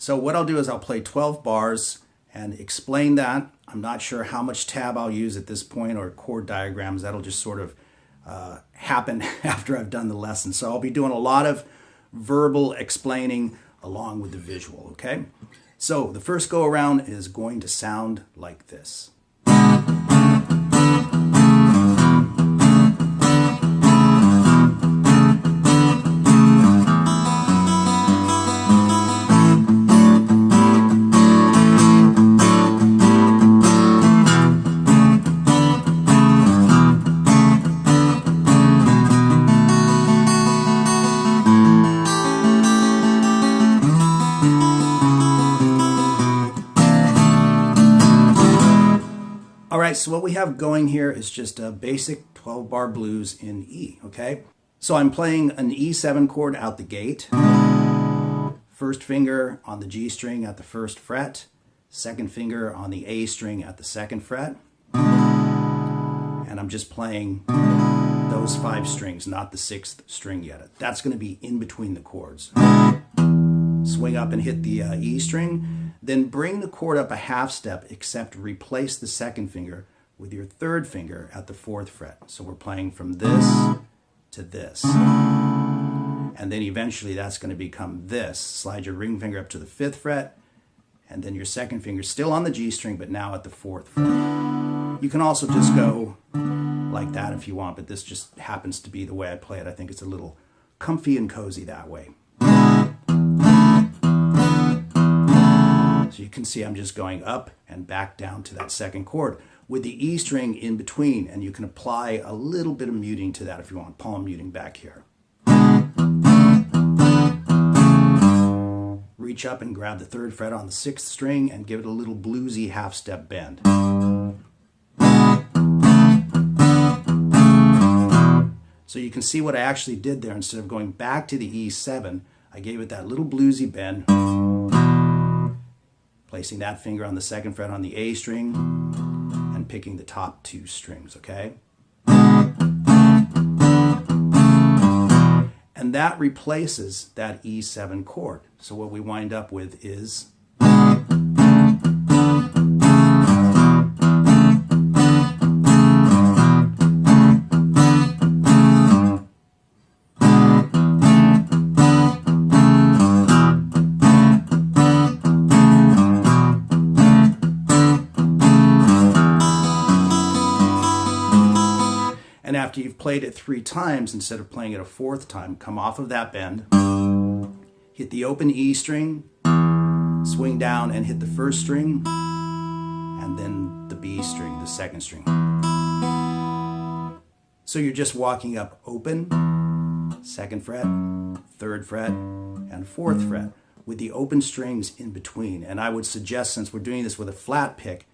So what I'll do is I'll play 12 bars and explain that. I'm not sure how much tab I'll use at this point or chord diagrams. That'll just sort of happen after I've done the lesson. So I'll be doing a lot of verbal explaining along with the visual, okay? So the first go around is going to sound like this. All right, so what we have going here is just a basic 12-bar blues in E, okay? So I'm playing an E7 chord out the gate. First finger on the G string at the first fret. Second finger on the A string at the second fret. And I'm just playing those 5 strings, not the 6th string yet. That's going to be in between the chords. Swing up and hit the E string. Then bring the chord up a half step, except replace the second finger with your third finger at the 4th fret. So we're playing from this to this. And then eventually that's going to become this. Slide your ring finger up to the 5th fret, and then your second finger still on the G string, but now at the 4th fret. You can also just go like that if you want, but this just happens to be the way I play it. I think it's a little comfy and cozy that way. So you can see I'm just going up and back down to that second chord with the E string in between, and you can apply a little bit of muting to that if you want, palm muting back here. Reach up and grab the 3rd fret on the 6th string and give it a little bluesy half step bend. So you can see what I actually did there. Instead of going back to the E7, I gave it that little bluesy bend, placing that finger on the 2nd fret on the A string and picking the top 2 strings, okay? And that replaces that E7 chord. So what we wind up with is and after you've played it 3 times, instead of playing it a 4th time, come off of that bend, hit the open E string, swing down and hit the 1st string, and then the B string, the 2nd string. So you're just walking up open, 2nd fret, 3rd fret, and 4th fret, with the open strings in between. And I would suggest, since we're doing this with a flat pick,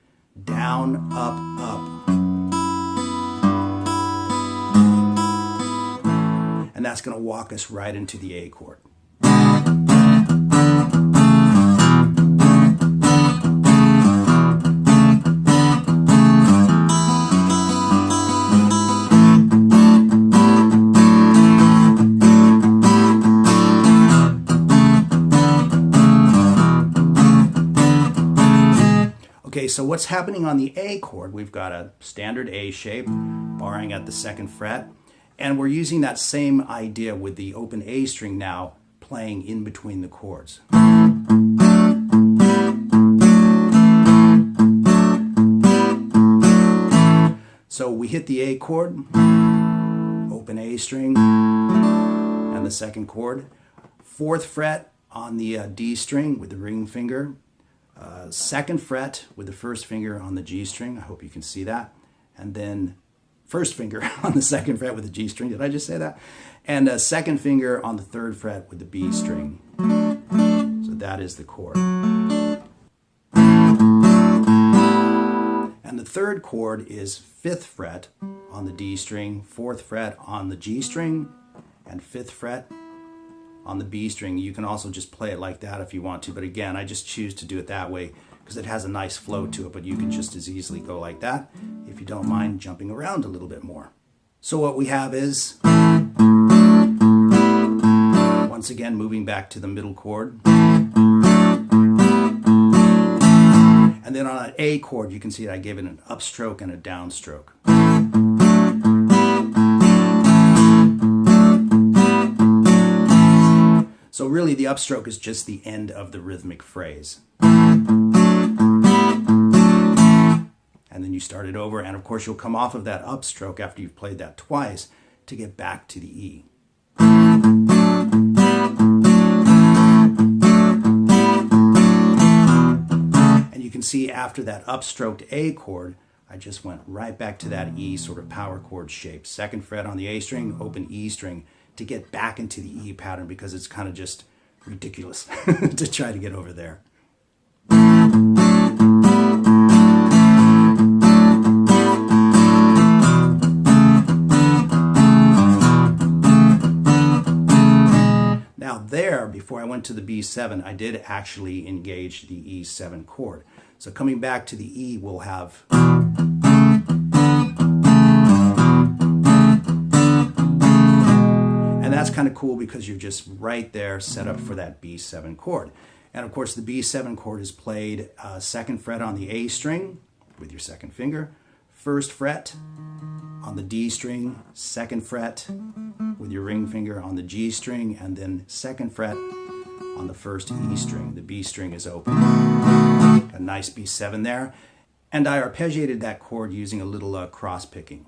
down, up, up. And that's going to walk us right into the A chord. Okay, so what's happening on the A chord? We've got a standard A shape, barring at the 2nd fret. And we're using that same idea with the open A string now, playing in between the chords. So we hit the A chord, open A string, and the 2nd chord. 4th fret on the D string with the ring finger. 2nd fret with the 1st finger on the G string. I hope you can see that. And then 1st finger on the 2nd fret with the G string. Did I just say that? And a 2nd finger on the 3rd fret with the B string. So that is the chord. And the 3rd chord is 5th fret on the D string, 4th fret on the G string, and 5th fret on the B string. You can also just play it like that if you want to, but again, I just choose to do it that way because it has a nice flow to it, but you can just as easily go like that if you don't mind jumping around a little bit more. So what we have is, once again, moving back to the middle chord. And then on an A chord, you can see that I gave it an upstroke and a downstroke. So really the upstroke is just the end of the rhythmic phrase. And then you start it over, and of course you'll come off of that upstroke after you've played that twice to get back to the E. And you can see after that upstroked A chord, I just went right back to that E sort of power chord shape. Second fret on the A string, open E string, to get back into the E pattern because it's kind of just ridiculous to try to get over there. Now there, before I went to the B7, I did actually engage the E7 chord. So coming back to the E, we'll have that's kind of cool because you're just right there set up for that B7 chord. And of course the B7 chord is played second fret on the A string with your second finger, first fret on the D string, second fret with your ring finger on the G string, and then second fret on the first E string. The B string is open. A nice B7 there. And I arpeggiated that chord using a little cross picking.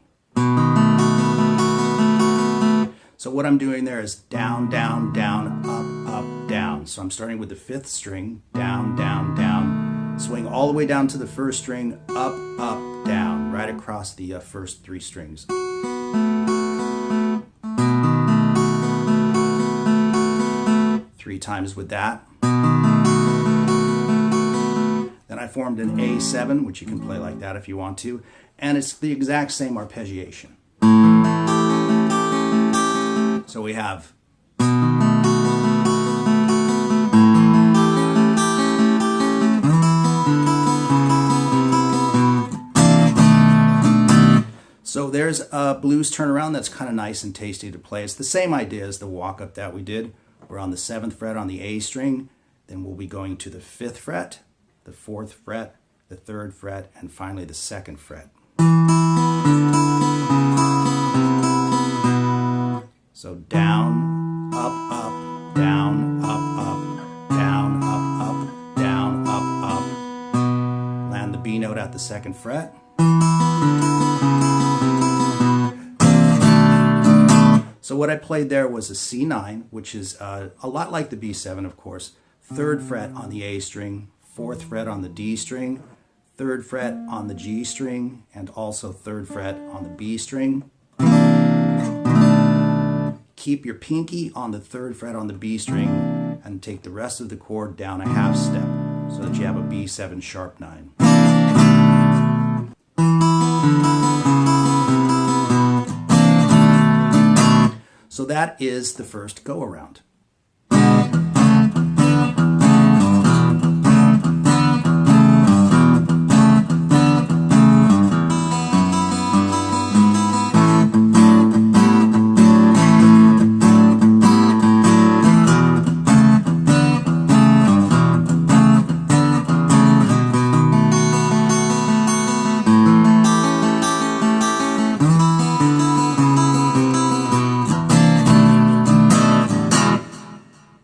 So what I'm doing there is down, down, down, up, up, down. So I'm starting with the fifth string, down, down, down, swing all the way down to the first string, up, up, down, right across the first three strings. Three times with that. Then I formed an A7, which you can play like that if you want to, and it's the exact same arpeggiation. So we have so there's a blues turnaround that's kind of nice and tasty to play. It's the same idea as the walk-up that we did. We're on the 7th fret on the A string, then we'll be going to the 5th fret, the 4th fret, the 3rd fret, and finally the 2nd fret. So down, up, up, down, up, up, down, up, up, down, up, up. Land the B note at the 2nd fret. So what I played there was a C9, which is a lot like the B7, of course. 3rd fret on the A string, 4th fret on the D string, 3rd fret on the G string, and also 3rd fret on the B string. Keep your pinky on the 3rd fret on the B string and take the rest of the chord down a half step so that you have a B7 sharp 9. So that is the first go around.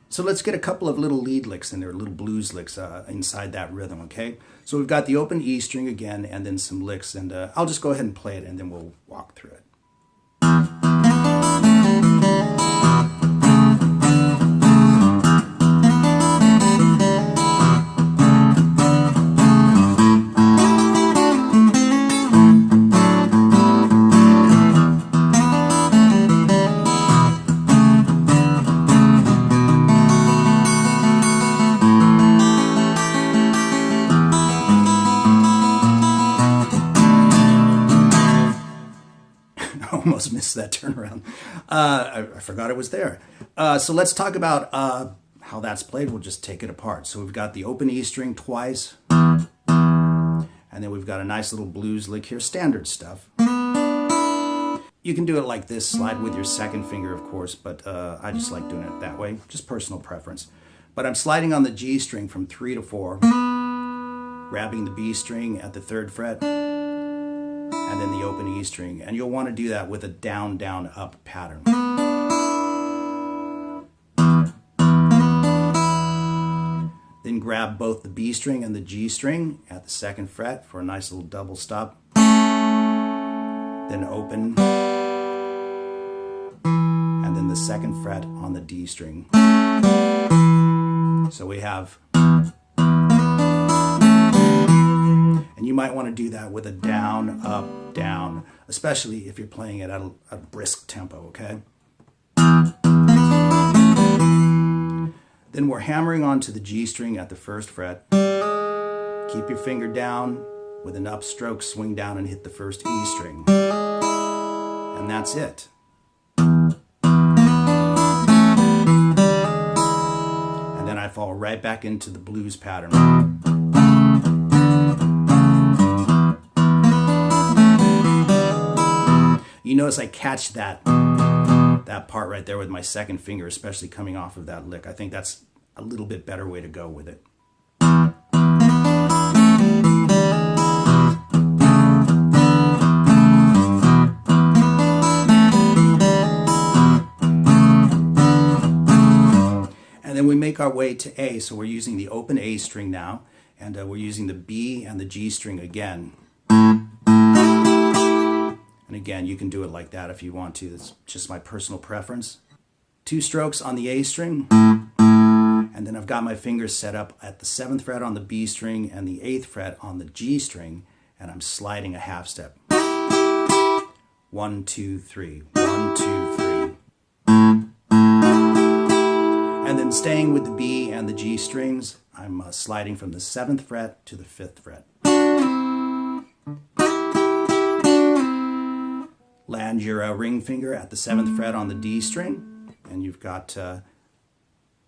So let's get a couple of little lead licks in there, little blues licks inside that rhythm, okay? So we've got the open E string again and then some licks, and I'll just go ahead and play it and then we'll walk through it. Almost missed that turnaround. I forgot it was there. So let's talk about how that's played. We'll just take it apart. So we've got the open E string twice, and then we've got a nice little blues lick here, standard stuff. You can do it like this, slide with your second finger, of course, but I just like doing it that way, just personal preference. But I'm sliding on the G string from 3 to 4, grabbing the B string at the 3rd fret, and then the open E string. And you'll want to do that with a down, down, up pattern. Then grab both the B string and the G string at the 2nd fret for a nice little double stop. Then open, and then the 2nd fret on the D string. So we have, and you might want to do that with a down, up, down, especially if you're playing it at a brisk tempo, okay? Then we're hammering onto the G string at the 1st fret. Keep your finger down, with an upstroke, swing down and hit the 1st E string. And that's it. And then I fall right back into the blues pattern. You notice I catch that part right there with my 2nd finger, especially coming off of that lick. I think that's a little bit better way to go with it. And then we make our way to A, so we're using the open A string now, and we're using the B and the G string again. And again, you can do it like that if you want to. It's just my personal preference. 2 strokes on the A string, and then I've got my fingers set up at the 7th fret on the B string and the 8th fret on the G string, and I'm sliding a half step. 1, 2, 3, 1, 2, 3. And then staying with the B and the G strings, I'm sliding from the 7th fret to the 5th fret. Land your ring finger at the 7th fret on the D string, and you've got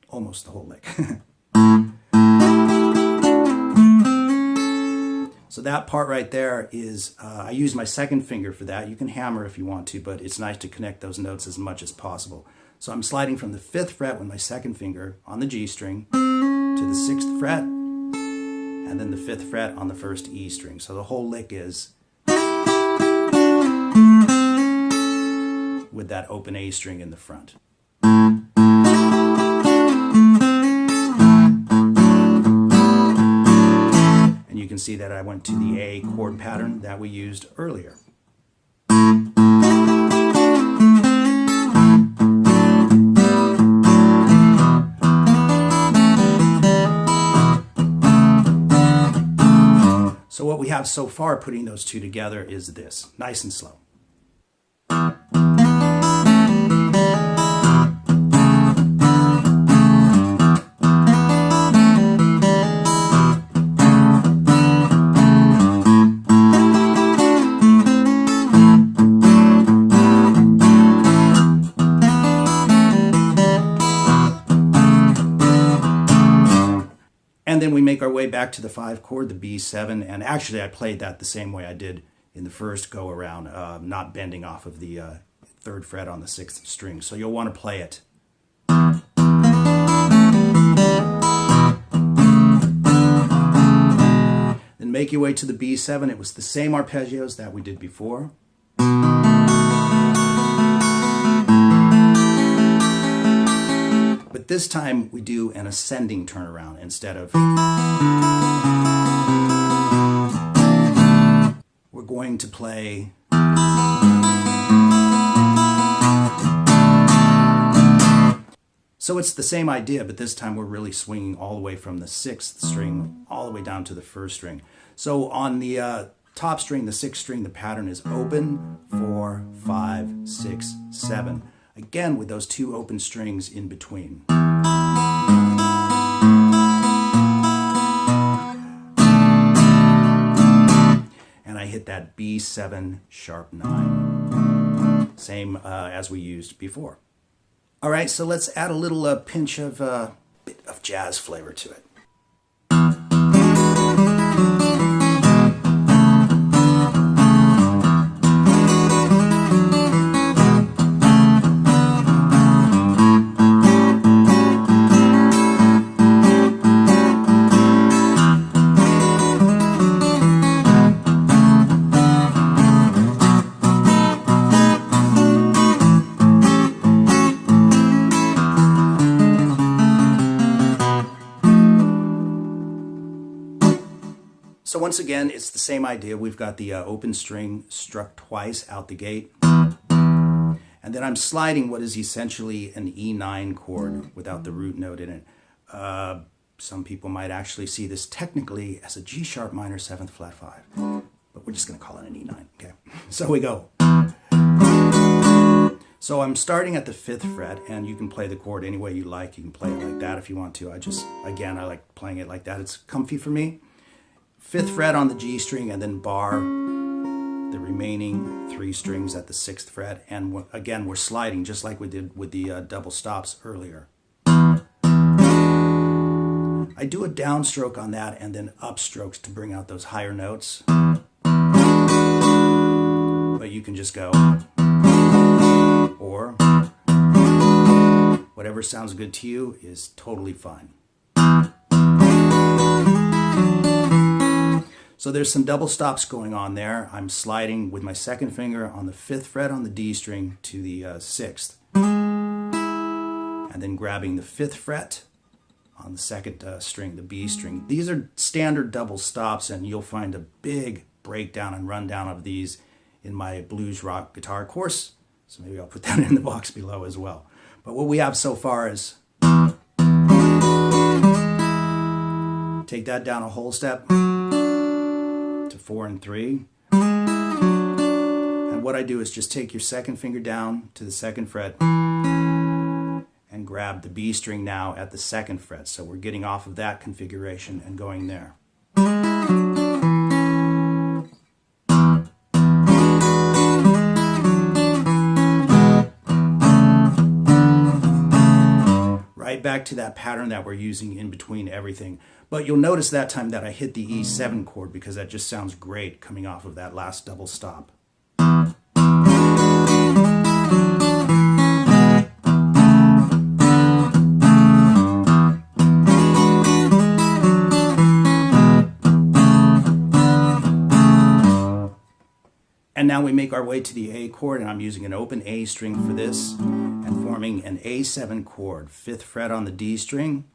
almost the whole lick. So that part right there is, I use my 2nd finger for that. You can hammer if you want to, but it's nice to connect those notes as much as possible. So I'm sliding from the 5th fret with my 2nd finger on the G string to the 6th fret, and then the 5th fret on the 1st E string. So the whole lick is with that open A string in the front. And you can see that I went to the A chord pattern that we used earlier. So what we have so far putting those two together is this, nice and slow. And then we make our way back to the 5 chord, the B7, and actually I played that the same way I did in the first go around, not bending off of the 3rd fret on the 6th string. So you'll want to play it. Then make your way to the B7. It was the same arpeggios that we did before. But this time we do an ascending turnaround instead of... We're going to play... So it's the same idea, but this time we're really swinging all the way from the 6th string all the way down to the 1st string. So on the top string, the 6th string, the pattern is open, 4, 5, 6, 7. Again, with those 2 open strings in between. And I hit that B7 sharp 9. Same as we used before. All right, so let's add a little pinch of bit of jazz flavor to it. So once again, it's the same idea. We've got the open string struck twice out the gate. And then I'm sliding what is essentially an E9 chord without the root note in it. Some people might actually see this technically as a G sharp minor 7th flat 5. But we're just going to call it an E9. Okay. So we go. So I'm starting at the 5th fret, and you can play the chord any way you like. You can play it like that if you want to. I like playing it like that. It's comfy for me. 5th fret on the G string, and then bar the remaining 3 strings at the 6th fret. And again, we're sliding just like we did with the double stops earlier. I do a downstroke on that and then upstrokes to bring out those higher notes. But you can just go, or whatever sounds good to you is totally fine. So there's some double stops going on there. I'm sliding with my 2nd finger on the 5th fret on the D string to the 6th. And then grabbing the 5th fret on the 2nd string, the B string. These are standard double stops, and you'll find a big breakdown and rundown of these in my blues rock guitar course. So maybe I'll put that in the box below as well. But what we have so far is take that down a whole step to 4 and 3. And what I do is just take your 2nd finger down to the 2nd fret and grab the B string now at the 2nd fret. So we're getting off of that configuration and going there. Right back to that pattern that we're using in between everything. But you'll notice that time that I hit the E7 chord because that just sounds great coming off of that last double stop. And now we make our way to the A chord, and I'm using an open A string for this and forming an A7 chord. 5th fret on the D string,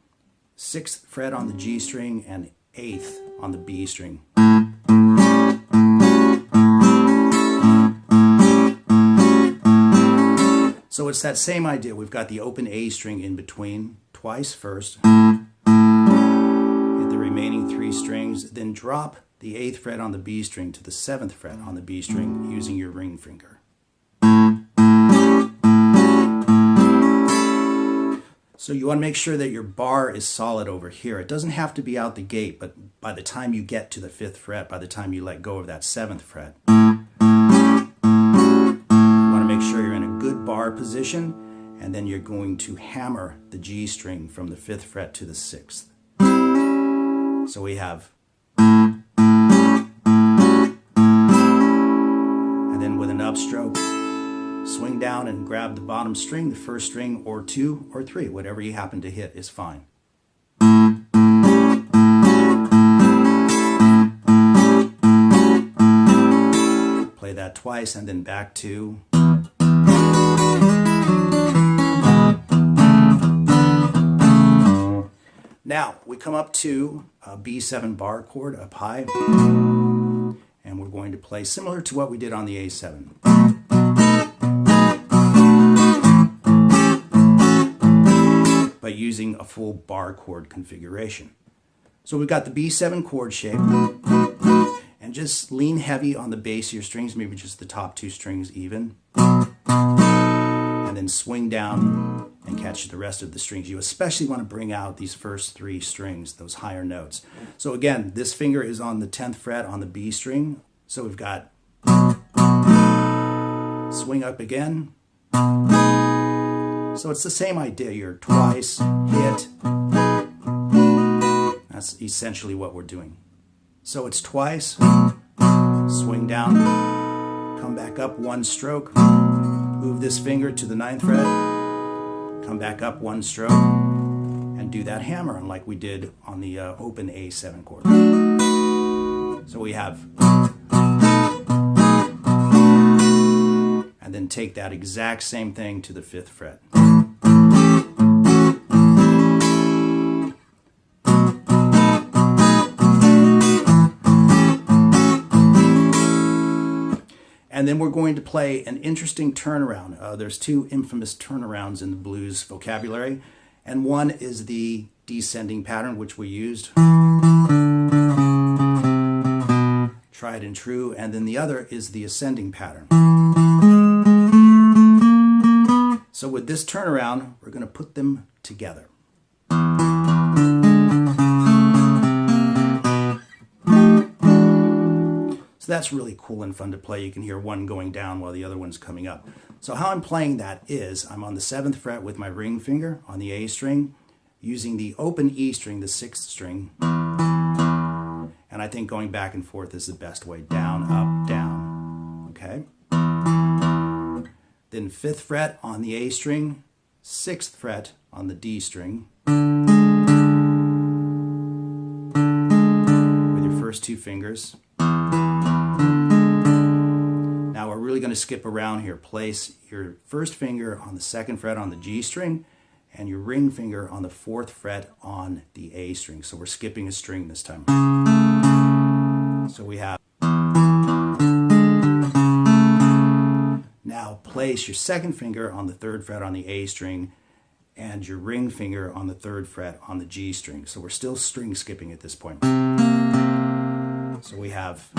6th fret on the G string, and 8th on the B string. So it's that same idea. We've got the open A string in between, twice first, hit the remaining 3 strings, then drop the 8th fret on the B string to the 7th fret on the B string using your ring finger. So you want to make sure that your bar is solid over here. It doesn't have to be out the gate, but by the time you get to the 5th fret, by the time you let go of that 7th fret, you want to make sure you're in a good bar position, and then you're going to hammer the G string from the 5th fret to the 6th. So we have, then with an upstroke, swing down and grab the bottom string, the 1st string, or 2 or 3, whatever you happen to hit is fine. Play that twice and then back to. Now we come up to a B7 bar chord up high. And we're going to play similar to what we did on the A7. But using a full bar chord configuration. So we've got the B7 chord shape. And just lean heavy on the base of your strings, maybe just the top 2 strings even. And then swing down and catch the rest of the strings. You especially want to bring out these first 3 strings, those higher notes. So again, this finger is on the 10th fret on the B string. So we've got swing up again. So it's the same idea. You're twice, hit. That's essentially what we're doing. So it's twice, swing down, come back up 1 stroke, move this finger to the 9th fret, come back up 1 stroke, and do that hammer like we did on the open A7 chord. So we have, and then take that exact same thing to the 5th fret. And then we're going to play an interesting turnaround. There's two infamous turnarounds in the blues vocabulary, and one is the descending pattern, which we used, tried and true, and then the other is the ascending pattern. So with this turnaround, we're going to put them together. So that's really cool and fun to play. You can hear one going down while the other one's coming up. So how I'm playing that is I'm on the 7th fret with my ring finger on the A string, using the open E string, the 6th string. And I think going back and forth is the best way. Down, up, down. Okay? Then 5th fret on the A string, 6th fret on the D string. With your first two fingers. Now we're really going to skip around here. Place your first finger on the 2nd fret on the G string and your ring finger on the 4th fret on the A string. So we're skipping a string this time. So we have. Now place your 2nd finger on the 3rd fret on the A string and your ring finger on the 3rd fret on the G string. So we're still string skipping at this point. So we have.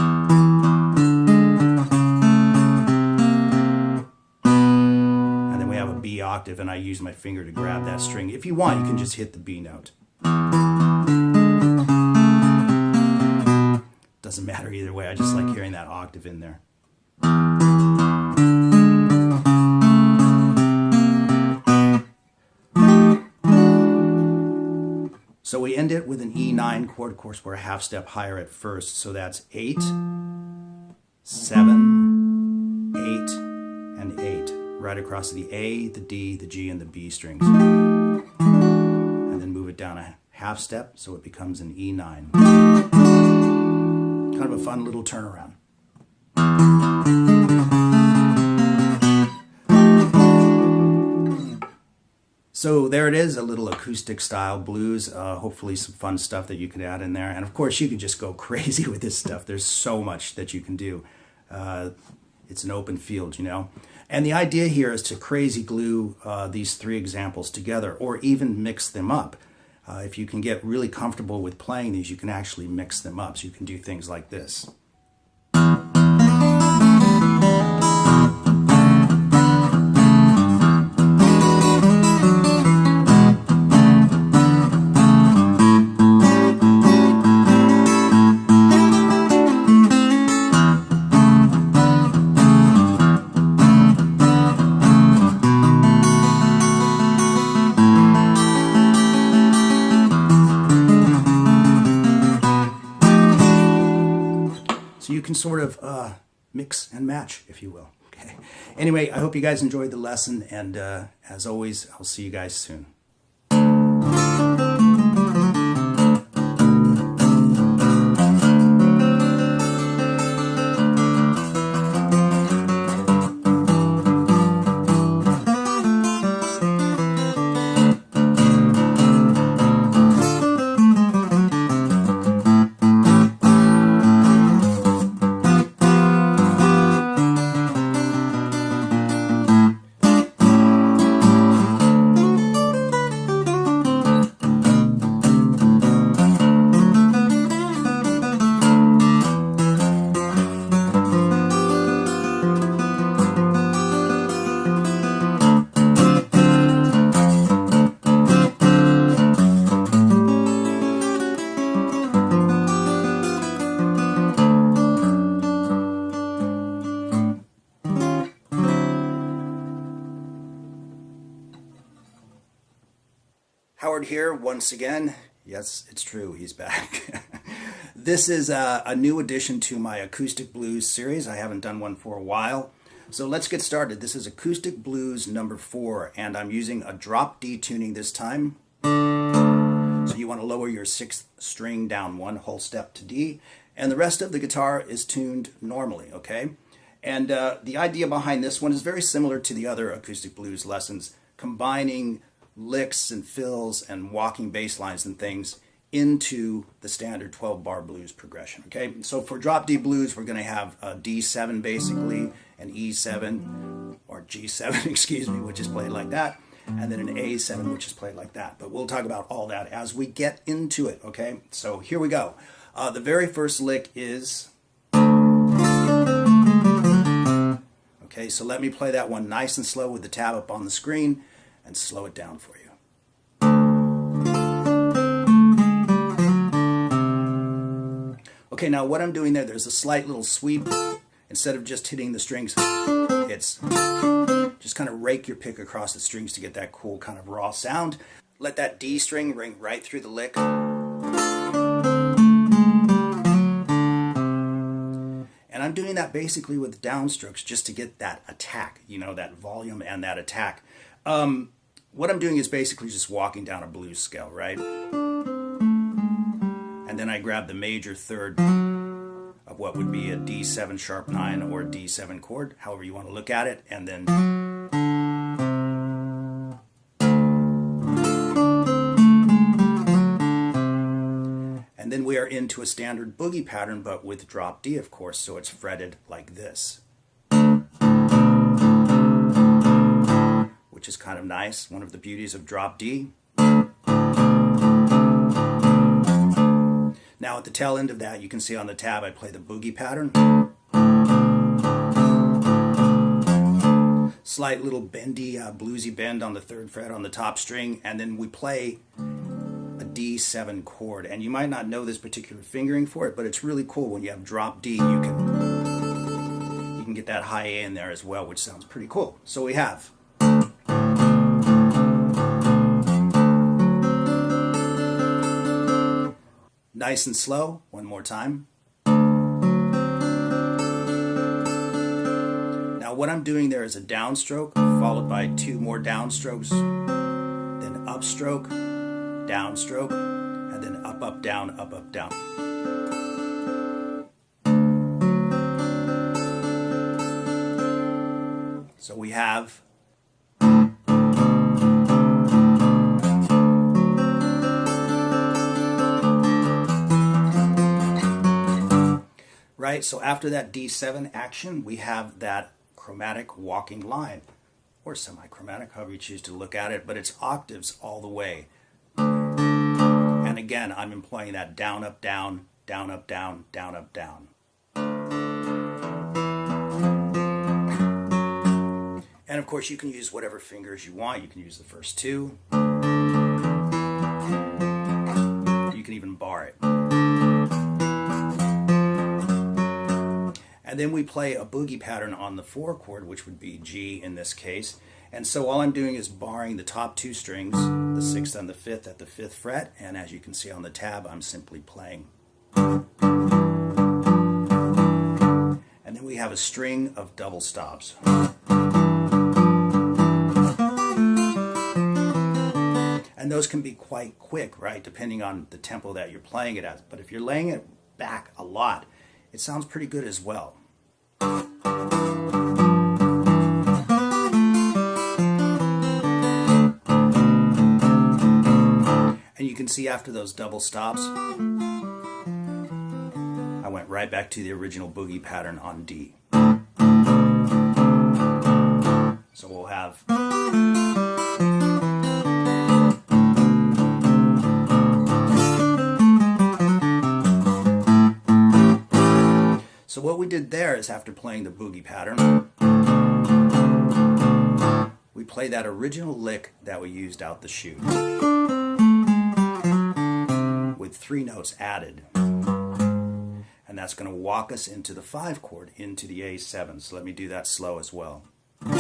B octave, and I use my finger to grab that string. If you want, you can just hit the B note. Doesn't matter either way, I just like hearing that octave in there. So we end it with an E9 chord. Of course, we're a half step higher at first, so that's 8, 7, 8, and 8. Right across the A, the D, the G, and the B strings. And then move it down a half step so it becomes an E9. Kind of a fun little turnaround. So there it is, a little acoustic style blues. Hopefully some fun stuff that you can add in there. And of course you can just go crazy with this stuff. There's so much that you can do. It's an open field, you know. And the idea here is to crazy glue these three examples together, or even mix them up. If you can get really comfortable with playing these, you can actually mix them up. So you can do things like this. You can sort of mix and match, if you will. Okay. Anyway, I hope you guys enjoyed the lesson, and as always, I'll see you guys soon. Howard here once again. Yes, it's true, he's back. This is a new addition to my Acoustic Blues series. I haven't done one for a while. So let's get started. This is Acoustic Blues number 4, and I'm using a drop D tuning this time. So you want to lower your 6th string down 1 whole step to D, and the rest of the guitar is tuned normally, okay? And the idea behind this one is very similar to the other Acoustic Blues lessons, combining licks and fills and walking bass lines and things into the standard 12-bar blues progression, okay? So for drop D blues, we're going to have a D7 basically, an E7, or G7, excuse me, which is played like that, and then an A7, which is played like that. But we'll talk about all that as we get into it, okay? So here we go. The very first lick is... Okay, so let me play that one nice and slow with the tab up on the screen and slow it down for you. Okay, now what I'm doing there's a slight little sweep. Instead of just hitting the strings, it's just kind of rake your pick across the strings to get that cool kind of raw sound. Let that D string ring right through the lick. And I'm doing that basically with downstrokes just to get that attack, you know, that volume and that attack. What I'm doing is basically just walking down a blues scale, right? And then I grab the major third of what would be a D7 sharp 9 or a D7 chord, however you want to look at it, and then we are into a standard boogie pattern, but with drop D, of course, so it's fretted like this, which is kind of nice, one of the beauties of drop D. Now at the tail end of that, you can see on the tab I play the boogie pattern. Slight little bendy, bluesy bend on the 3rd fret on the top string, and then we play a D7 chord. And you might not know this particular fingering for it, but it's really cool. When you have drop D, you can get that high A in there as well, which sounds pretty cool. So we have... Nice and slow, one more time. Now what I'm doing there is a downstroke, followed by 2 more downstrokes, then upstroke, downstroke, and then up, up, down, up, up, down. So we have... Right, so after that D7 action, we have that chromatic walking line, or semi-chromatic, however you choose to look at it, but it's octaves all the way. And again, I'm employing that down, up, down, down, up, down, down, up, down. And of course, you can use whatever fingers you want. You can use the first 2. You can even bar it. And then we play a boogie pattern on the 4 chord, which would be G in this case. And so all I'm doing is barring the top 2 strings, the 6th and the 5th at the 5th fret. And as you can see on the tab, I'm simply playing. And then we have a string of double stops. And those can be quite quick, right? Depending on the tempo that you're playing it at. But if you're laying it back a lot, it sounds pretty good as well. And you can see after those double stops, I went right back to the original boogie pattern on D. So we'll have... So what we did there is, after playing the boogie pattern, we play that original lick that we used out the chute with 3 notes added. And that's going to walk us into the 5 chord, into the A7. So let me do that slow as well. Now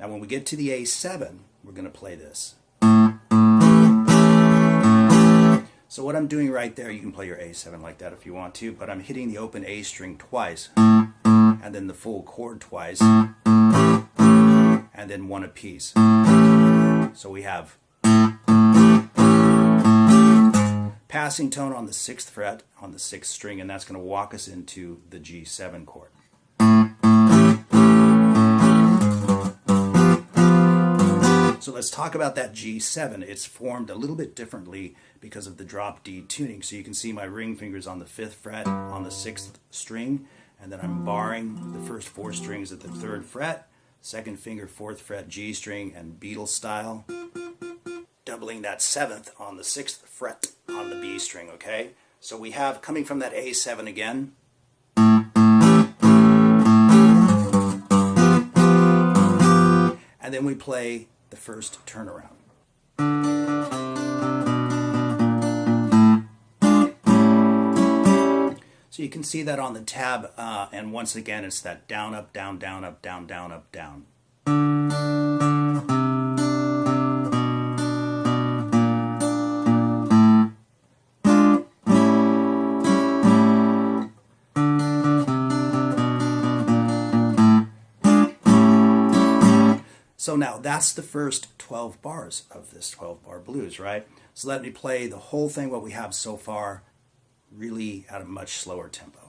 when we get to the A7, we're going to play this. So what I'm doing right there, you can play your A7 like that if you want to, but I'm hitting the open A string twice, and then the full chord twice, and then 1 apiece. So we have passing tone on the 6th fret, on the 6th string, and that's going to walk us into the G7 chord. So let's talk about that G7. It's formed a little bit differently because of the drop D tuning. So you can see my ring fingers on the 5th fret on the 6th string, and then I'm barring the first 4 strings at the 3rd fret, 2nd finger 4th fret G string and Beatles style, doubling that 7th on the 6th fret on the B string, okay? So we have, coming from that A7 again, and then we play the first turnaround. So you can see that on the tab, and once again it's that down, up, down, down, up, down, down, up, down. So now that's the first 12 bars of this 12-bar blues, right? So let me play the whole thing, what we have so far, really at a much slower tempo.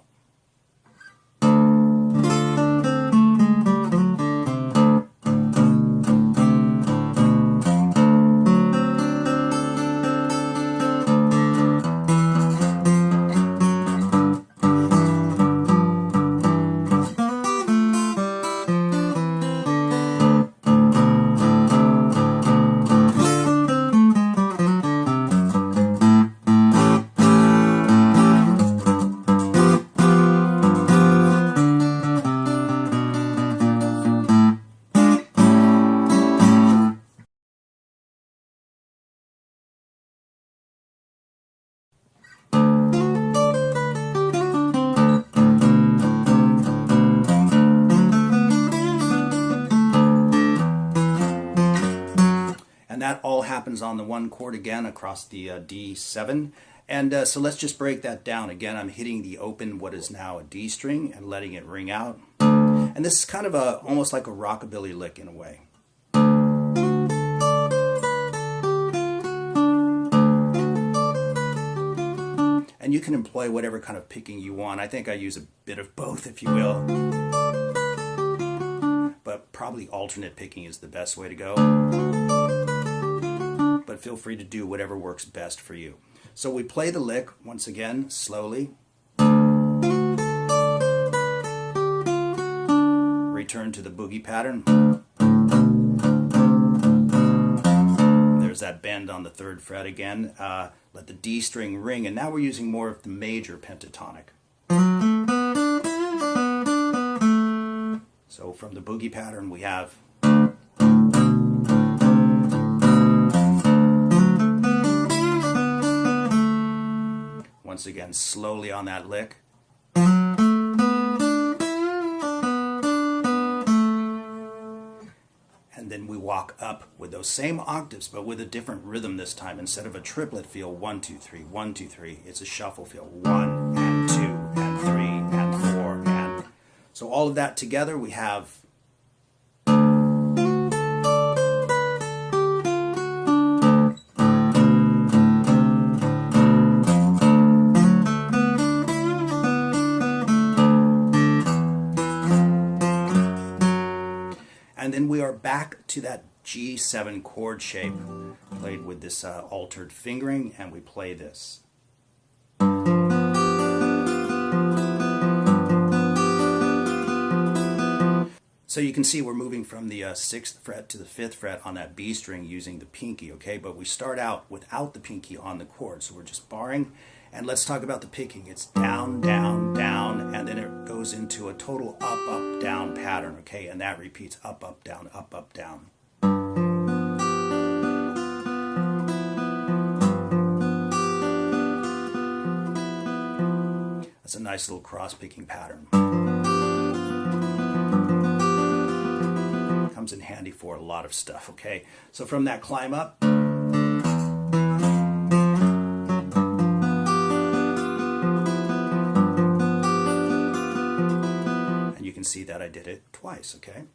And that all happens on the 1 chord again across the D7. And so let's just break that down. Again, I'm hitting the open, what is now a D string, and letting it ring out. And this is kind of almost like a rockabilly lick in a way. And you can employ whatever kind of picking you want. I think I use a bit of both, if you will. But probably alternate picking is the best way to go. But feel free to do whatever works best for you. So we play the lick once again, slowly. Return to the boogie pattern. There's that bend on the 3rd fret again. Let the D string ring, and now we're using more of the major pentatonic. So from the boogie pattern we have once again slowly on that lick. And then we walk up with those same octaves, but with a different rhythm this time. Instead of a triplet feel, 1, 2, 3, 1, 2, 3, it's a shuffle feel, 1 and 2 and 3 and 4 and... So all of that together we have... And then we are back to that G7 chord shape, played with this altered fingering, and we play this. So you can see we're moving from the 6th fret to the 5th fret on that B string using the pinky, okay? But we start out without the pinky on the chord, so we're just barring. And let's talk about the picking. It's down, down, down, and then it goes into a total up, up, down pattern, okay? And that repeats up, up, down, up, up, down. That's a nice little cross-picking pattern. Comes in handy for a lot of stuff, okay? So from that climb up, and you can see that I did it twice, okay?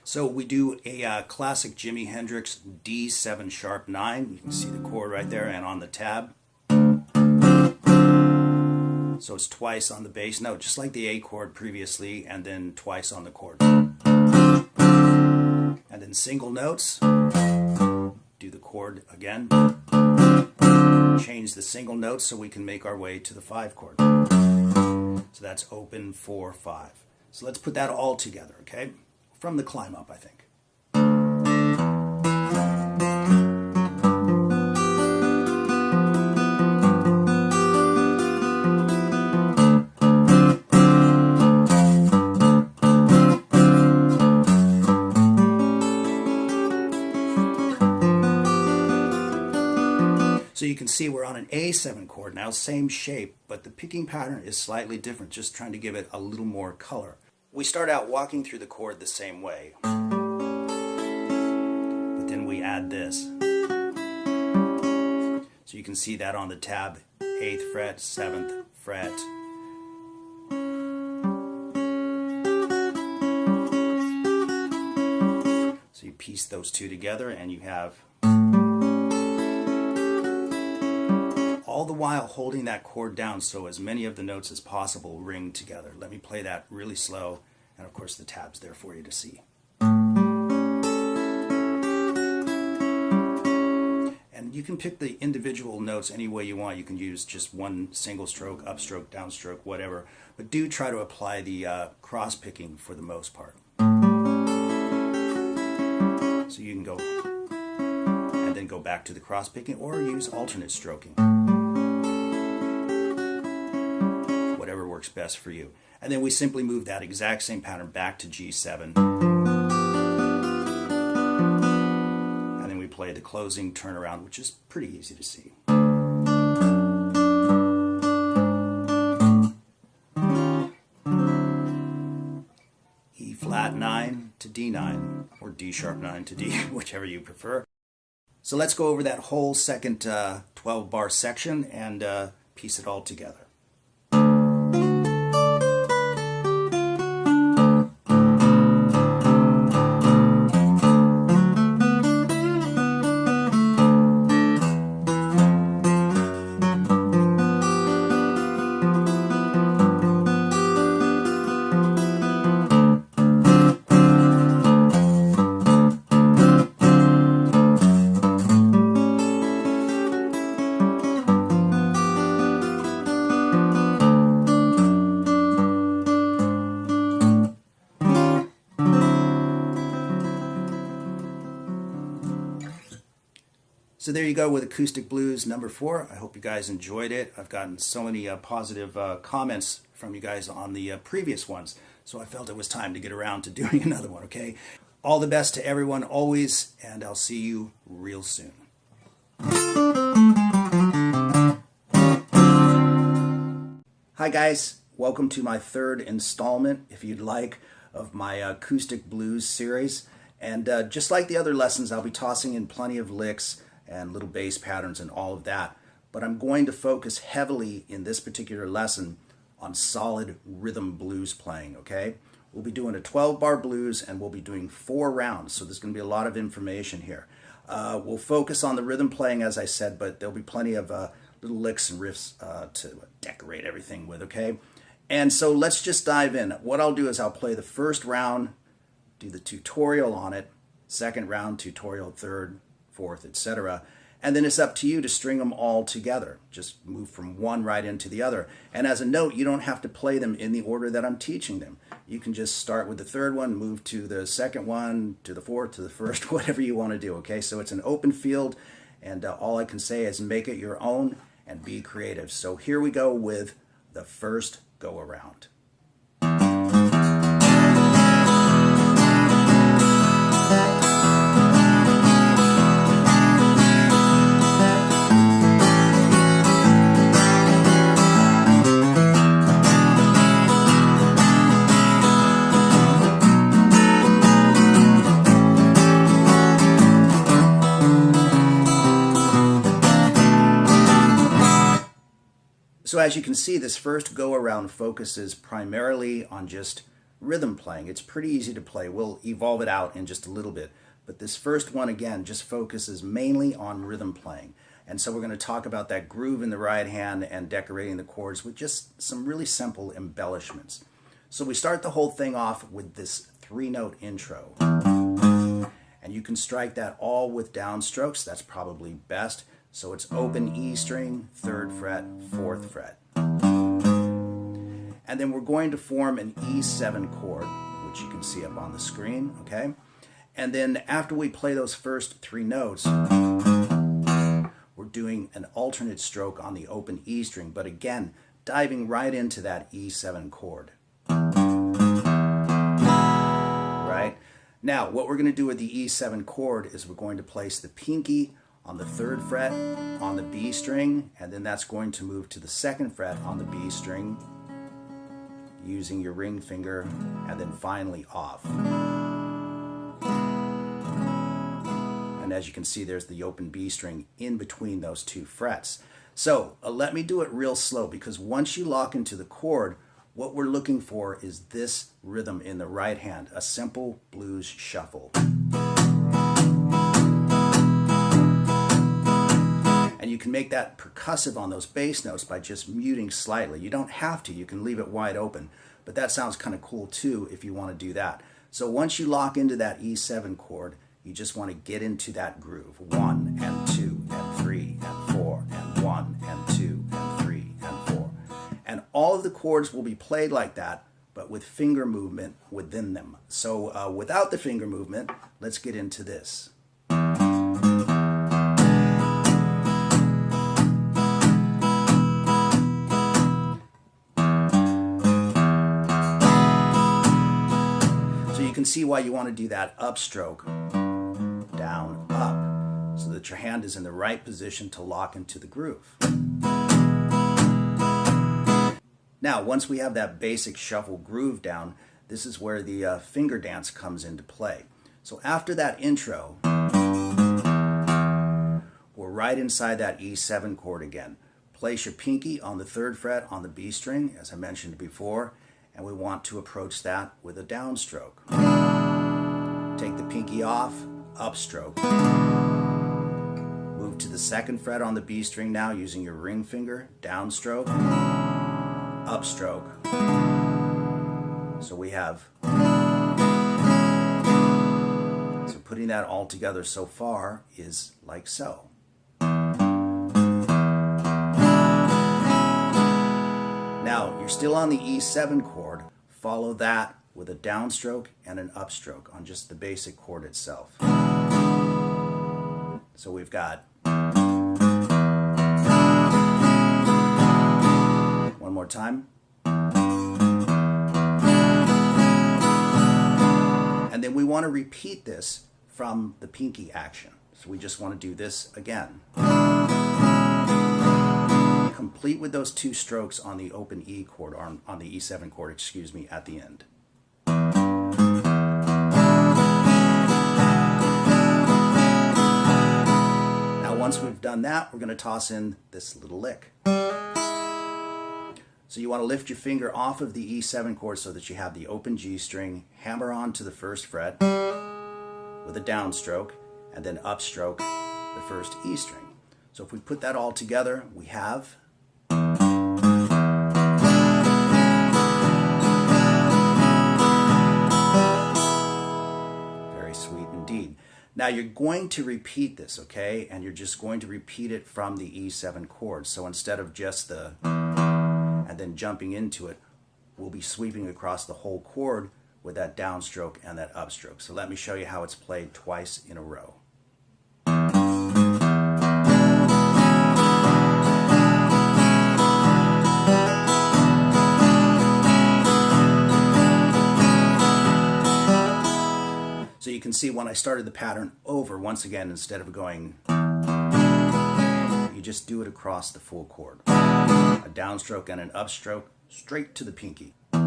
So we do a classic Jimi Hendrix D7 sharp 9. You can see the chord right there, and on the tab. And So it's twice on the bass note, just like the A chord previously, and then twice on the chord. And then single notes, do the chord again, change the single notes so we can make our way to the 5 chord. So that's open 4, 5. So let's put that all together, okay? From the climb up, I think. So you can see we're on an A7 chord now, same shape, but the picking pattern is slightly different, just trying to give it a little more color. We start out walking through the chord the same way, but then we add this. So you can see that on the tab, 8th fret, 7th fret. So you piece those two together and you have, all the while holding that chord down so as many of the notes as possible ring together. Let me play that really slow, and of course the tab's there for you to see. And you can pick the individual notes any way you want. You can use just one single stroke, upstroke, downstroke, whatever, but do try to apply the cross picking for the most part. So you can go and then go back to the cross picking or use alternate stroking. Whatever works best for you. And then we simply move that exact same pattern back to G7. And then we play the closing turnaround, which is pretty easy to see. E flat 9 to D9, or D sharp 9 to D, whichever you prefer. So let's go over that whole second 12-bar section and piece it all together. So there you go with Acoustic Blues number 4. I hope you guys enjoyed it. I've gotten so many positive comments from you guys on the previous ones, so I felt it was time to get around to doing another one, okay? All the best to everyone always, and I'll see you real soon. Hi guys, welcome to my 3rd installment, if you'd like, of my Acoustic Blues series. And just like the other lessons, I'll be tossing in plenty of licks and little bass patterns and all of that. But I'm going to focus heavily in this particular lesson on solid rhythm blues playing, okay? We'll be doing a 12-bar blues and we'll be doing 4 rounds, so there's going to be a lot of information here. We'll focus on the rhythm playing, as I said, but there'll be plenty of little licks and riffs to decorate everything with, okay? And so let's just dive in. What I'll do is I'll play the first round, do the tutorial on it, second round, tutorial, third, fourth, etc. And then it's up to you to string them all together. Just move from one right into the other. And as a note, you don't have to play them in the order that I'm teaching them. You can just start with the third one, move to the second one, to the fourth, to the first, whatever you want to do, okay? So it's an open field, and all I can say is make it your own and be creative. So here we go with the first go around. So as you can see, this first go-around focuses primarily on just rhythm playing. It's pretty easy to play. We'll evolve it out in just a little bit. But this first one, again, just focuses mainly on rhythm playing. And so we're going to talk about that groove in the right hand and decorating the chords with just some really simple embellishments. So we start the whole thing off with this 3-note intro. And you can strike that all with downstrokes. That's probably best. So it's open E string, 3rd fret, 4th fret. And then we're going to form an E7 chord, which you can see up on the screen, okay? And then after we play those first 3 notes, we're doing an alternate stroke on the open E string, but again, diving right into that E7 chord. Right? Now, what we're going to do with the E7 chord is we're going to place the pinky on the 3rd fret on the B string, and then that's going to move to the 2nd fret on the B string using your ring finger, and then finally off. And as you can see, there's the open B string in between those 2 frets. So let me do it real slow, because once you lock into the chord, what we're looking for is this rhythm in the right hand, a simple blues shuffle. And you can make that percussive on those bass notes by just muting slightly. You don't have to, you can leave it wide open, but that sounds kind of cool too if you want to do that. So once you lock into that E7 chord, you just want to get into that groove. 1 and 2 and 3 and 4 and 1 and 2 and 3 and 4. And all of the chords will be played like that, but with finger movement within them. So without the finger movement, let's get into this. So you can see why you want to do that upstroke, down, up, so that your hand is in the right position to lock into the groove. Now, once we have that basic shuffle groove down, this is where the finger dance comes into play. So after that intro, we're right inside that E7 chord again. Place your pinky on the 3rd fret on the B string, as I mentioned before, and we want to approach that with a downstroke. Take the pinky off, upstroke. Move to the 2nd fret on the B string now using your ring finger, downstroke, upstroke. So we have, so putting that all together so far is like so. Now, you're still on the E7 chord. Follow that with a downstroke and an upstroke on just the basic chord itself. So we've got one more time. And then we want to repeat this from the pinky action. So we just want to do this again. Complete with those 2 strokes on the open E chord, or on the E7 chord, excuse me, at the end. Now once we've done that, we're going to toss in this little lick. So you want to lift your finger off of the E7 chord so that you have the open G string, hammer on to the 1st fret with a downstroke, and then upstroke the 1st E string. So if we put that all together, we have very sweet indeed. Now you're going to repeat this, okay? And you're just going to repeat it from the E7 chord. So instead of just the and then jumping into it, we'll be sweeping across the whole chord with that downstroke and that upstroke. So let me show you how it's played twice in a row. So you can see when I started the pattern over, once again, instead of going, you just do it across the full chord. A downstroke and an upstroke straight to the pinky. There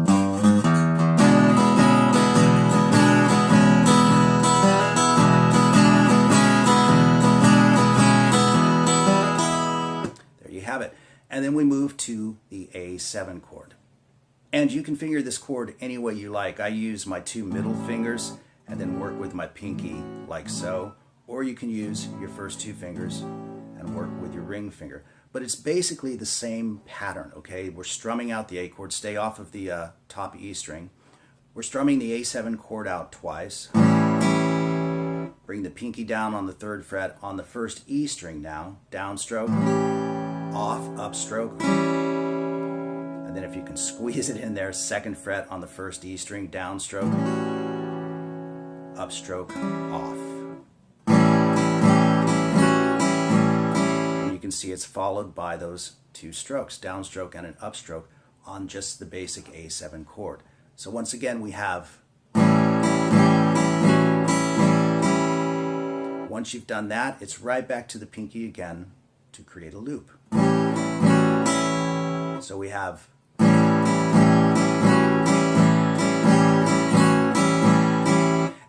you have it. And then we move to the A7 chord. And you can finger this chord any way you like. I use my 2 middle fingers and then work with my pinky like so. Or you can use your first 2 fingers and work with your ring finger. But it's basically the same pattern, okay? We're strumming out the A chord, stay off of the top E string. We're strumming the A7 chord out twice. Bring the pinky down on the 3rd fret on the 1st E string now, downstroke, off, upstroke. And then if you can squeeze it in there, 2nd fret on the 1st E string, downstroke, upstroke, off. You can see it's followed by those 2 strokes, downstroke and an upstroke, on just the basic A7 chord. So once again, we have, once you've done that, it's right back to the pinky again to create a loop. So we have,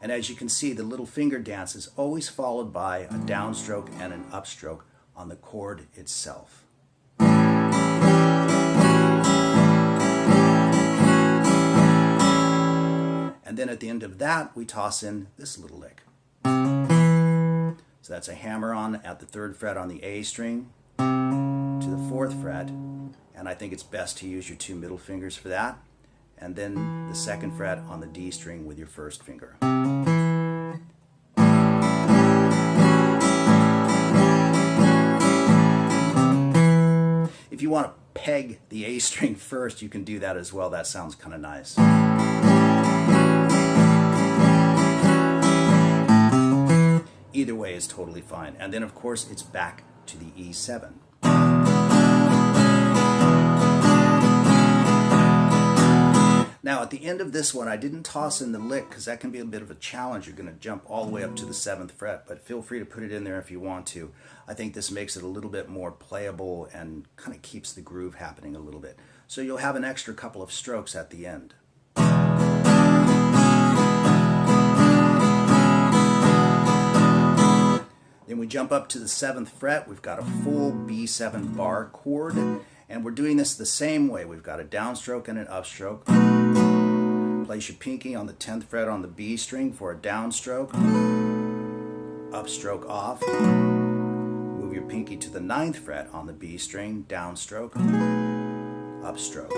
and as you can see, the little finger dance is always followed by a downstroke and an upstroke on the chord itself. And then at the end of that, we toss in this little lick. So that's a hammer on at the 3rd fret on the A string to the 4th fret, and I think it's best to use your 2 middle fingers for that, and then the 2nd fret on the D string with your 1st finger. If you want to peg the A string first, you can do that as well. That sounds kind of nice. Either way is totally fine. And then, of course, it's back to the E7. Now, at the end of this one, I didn't toss in the lick because that can be a bit of a challenge. You're going to jump all the way up to the 7th fret, but feel free to put it in there if you want to. I think this makes it a little bit more playable and kind of keeps the groove happening a little bit. So you'll have an extra couple of strokes at the end. Then we jump up to the 7th fret. We've got a full B7 bar chord, and we're doing this the same way. We've got a downstroke and an upstroke. Place your pinky on the 10th fret on the B string for a downstroke, upstroke off. Move your pinky to the 9th fret on the B string, downstroke, upstroke,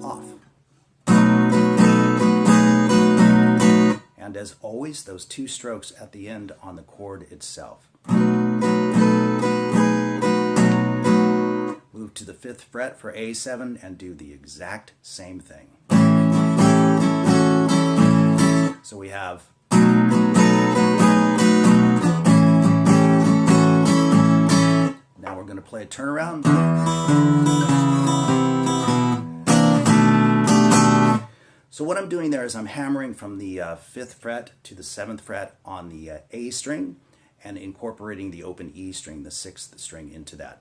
off. And as always, those 2 strokes at the end on the chord itself. Move to the 5th fret for A7 and do the exact same thing. So we have, now we're going to play a turnaround. So what I'm doing there is I'm hammering from the 5th fret to the 7th fret on the A string and incorporating the open E string, the 6th string, into that.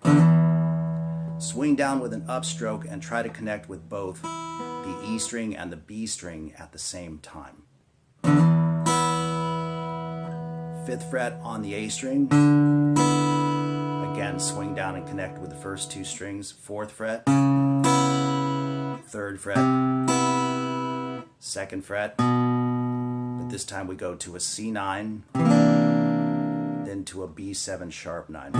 Swing down with an upstroke and try to connect with both the E string and the B string at the same time. 5th fret on the A string. Again, swing down and connect with the first 2 strings. 4th fret, 3rd fret, 2nd fret, but this time we go to a C9, then to a B7 sharp 9.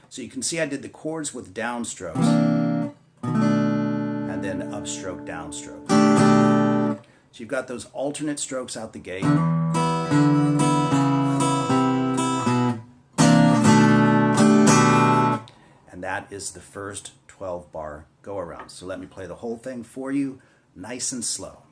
So you can see I did the chords with downstrokes, and then upstroke, downstroke. So you've got those alternate strokes out the gate. That is the first 12 bar go around. So let me play the whole thing for you, nice and slow.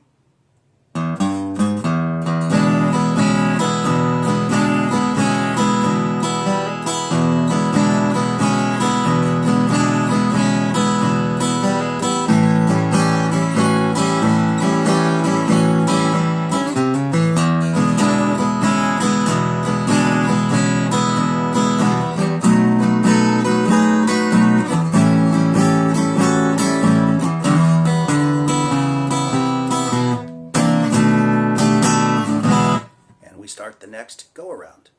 Start the next go around.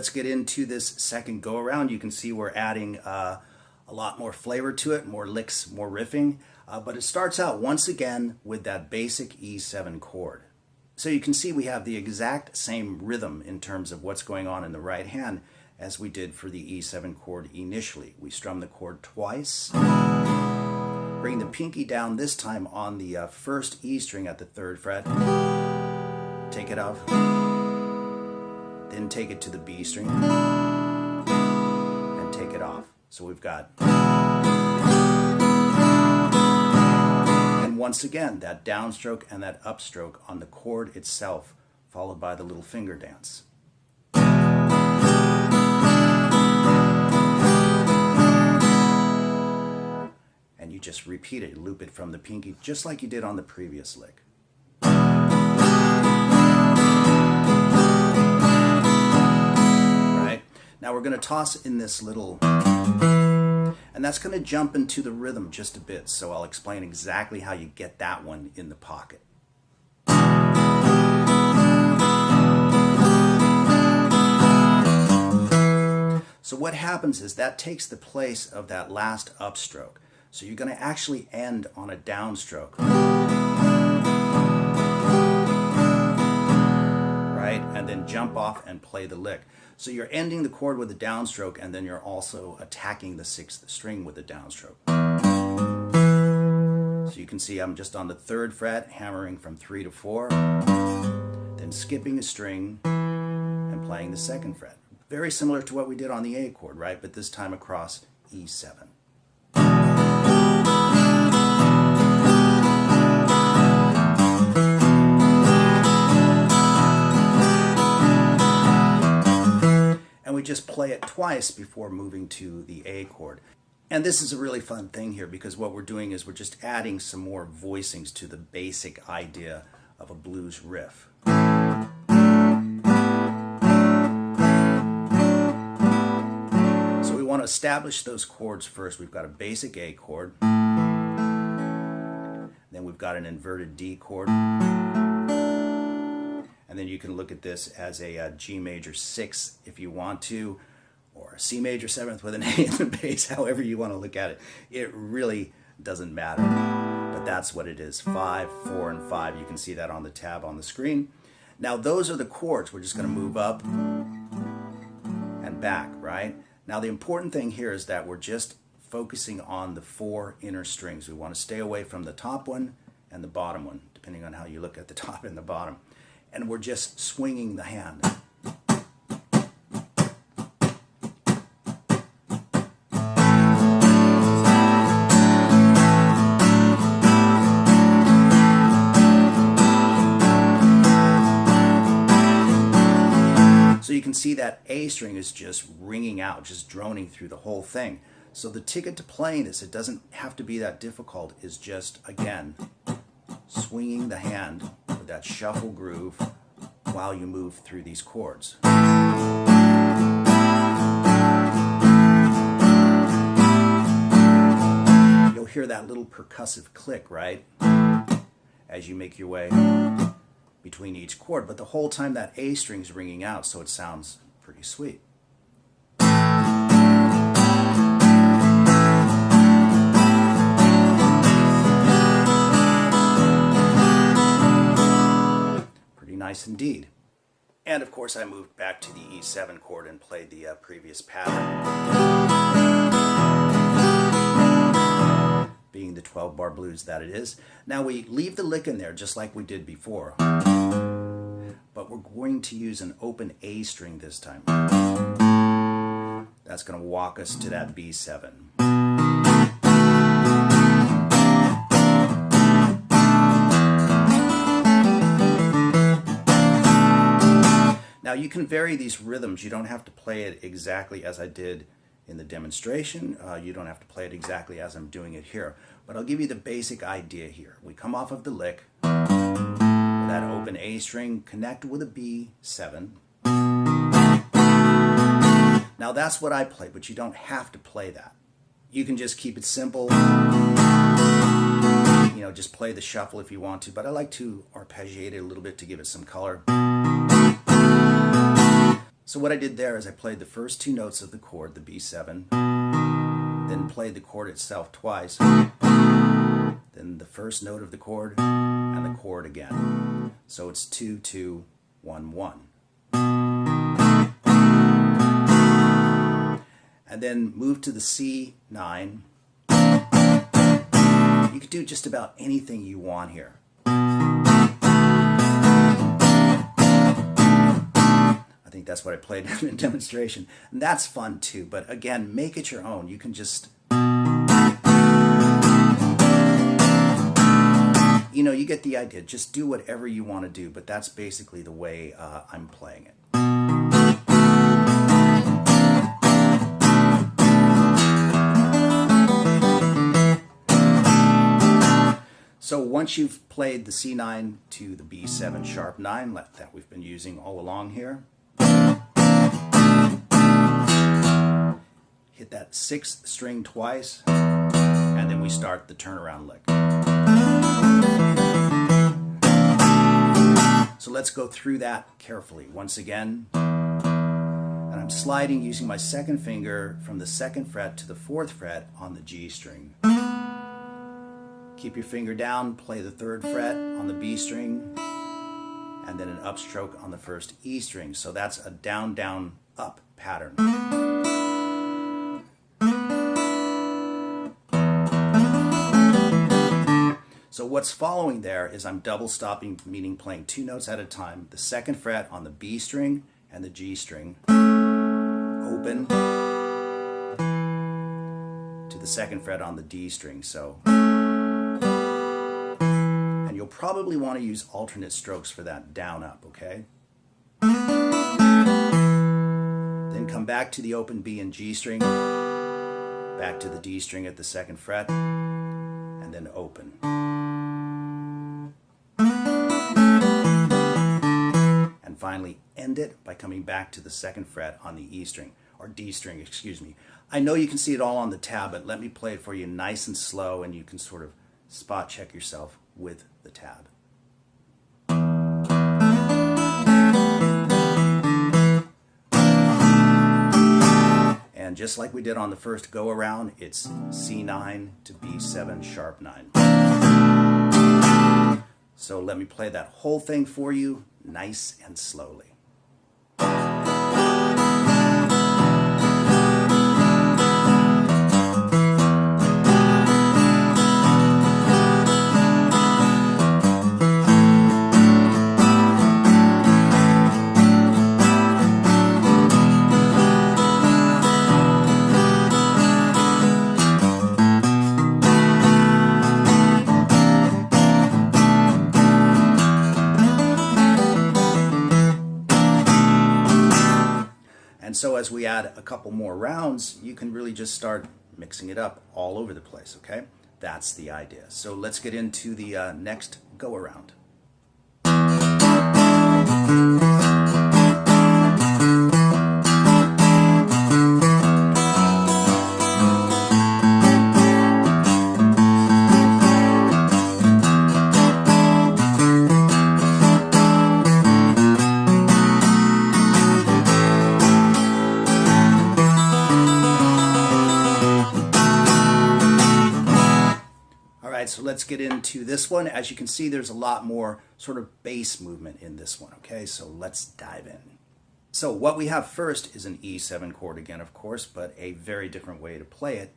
let's get into this second go around. You can see we're adding a lot more flavor to it, more licks, more riffing, but it starts out once again with that basic E7 chord. So you can see we have the exact same rhythm in terms of what's going on in the right hand as we did for the E7 chord initially. We strum the chord twice, bring the pinky down this time on the first E string at the 3rd fret, take it off, then take it to the B string, and take it off. So we've got, and once again, that downstroke and that upstroke on the chord itself, followed by the little finger dance. And you just repeat it, loop it from the pinky, just like you did on the previous lick. Now we're going to toss in this little, and that's going to jump into the rhythm just a bit, so I'll explain exactly how you get that one in the pocket. So what happens is that takes the place of that last upstroke. So you're going to actually end on a downstroke. Right? And then jump off and play the lick. So you're ending the chord with a downstroke, and then you're also attacking the 6th string with a downstroke. So you can see I'm just on the 3rd fret, hammering from 3 to 4, then skipping a string and playing the 2nd fret. Very similar to what we did on the A chord, right? But this time across E7. And we just play it twice before moving to the A chord. And this is a really fun thing here, because what we're doing is we're just adding some more voicings to the basic idea of a blues riff. So we want to establish those chords first. We've got a basic A chord, then we've got an inverted D chord, and then you can look at this as a G major 6 if you want to, or a C major 7th with an A in the bass, however you want to look at it. It really doesn't matter, but that's what it is. 5, 4, and 5. You can see that on the tab on the screen. Now those are the chords. We're just going to move up and back, right? Now the important thing here is that we're just focusing on the 4 inner strings. We want to stay away from the top one and the bottom one, depending on how you look at the top and the bottom. And we're just swinging the hand. So you can see that A string is just ringing out, just droning through the whole thing. So the ticket to playing this, it doesn't have to be that difficult, is just, again, swinging the hand with that shuffle groove while you move through these chords. You'll hear that little percussive click, right? As you make your way between each chord, but the whole time that A string's ringing out, so it sounds pretty sweet. Nice indeed. And of course I moved back to the E7 chord and played the previous pattern, being the 12-bar blues that it is. Now we leave the lick in there just like we did before, but we're going to use an open A string this time. That's going to walk us to that B7. Now you can vary these rhythms. You don't have to play it exactly as I did in the demonstration. You don't have to play it exactly as I'm doing it here. But I'll give you the basic idea here. We come off of the lick with that open A string, connect with a B7. Now that's what I play, but you don't have to play that. You can just keep it simple. You know, just play the shuffle if you want to, but I like to arpeggiate it a little bit to give it some color. So what I did there is I played the first two notes of the chord, the B7, then played the chord itself twice, then the first note of the chord, and the chord again. So it's 2, 2, 1, 1. And then move to the C9. You could do just about anything you want here. I think that's what I played in demonstration. And that's fun too, but again, make it your own. You can just, you know, you get the idea. Just do whatever you want to do, but that's basically the way I'm playing it. So once you've played the C9 to the B7 sharp 9 that we've been using all along here, hit that 6th string twice, and then we start the turnaround lick. So let's go through that carefully. Once again, and I'm sliding using my second finger from the 2nd fret to the 4th fret on the G string. Keep your finger down, play the 3rd fret on the B string, and then an upstroke on the 1st E string. So that's a down, down, up pattern. So what's following there is I'm double stopping, meaning playing 2 notes at a time. The 2nd fret on the B string and the G string. Open to the 2nd fret on the D string. So, and you'll probably want to use alternate strokes for that down up, okay? Then come back to the open B and G string, back to the D string at the 2nd fret, and then open. And finally end it by coming back to the 2nd fret on the E string, or D string, excuse me. I know you can see it all on the tab, but let me play it for you nice and slow, and you can sort of spot check yourself with the tab. And just like we did on the first go around, it's C9 to B7 sharp 9. So let me play that whole thing for you, nice and slowly. And so as we add a couple more rounds, you can really just start mixing it up all over the place, okay? That's the idea. So let's get into the next go around. So let's get into this one. As you can see, there's a lot more sort of bass movement in this one, okay? So let's dive in. So what we have first is an E7 chord again, of course, but a very different way to play it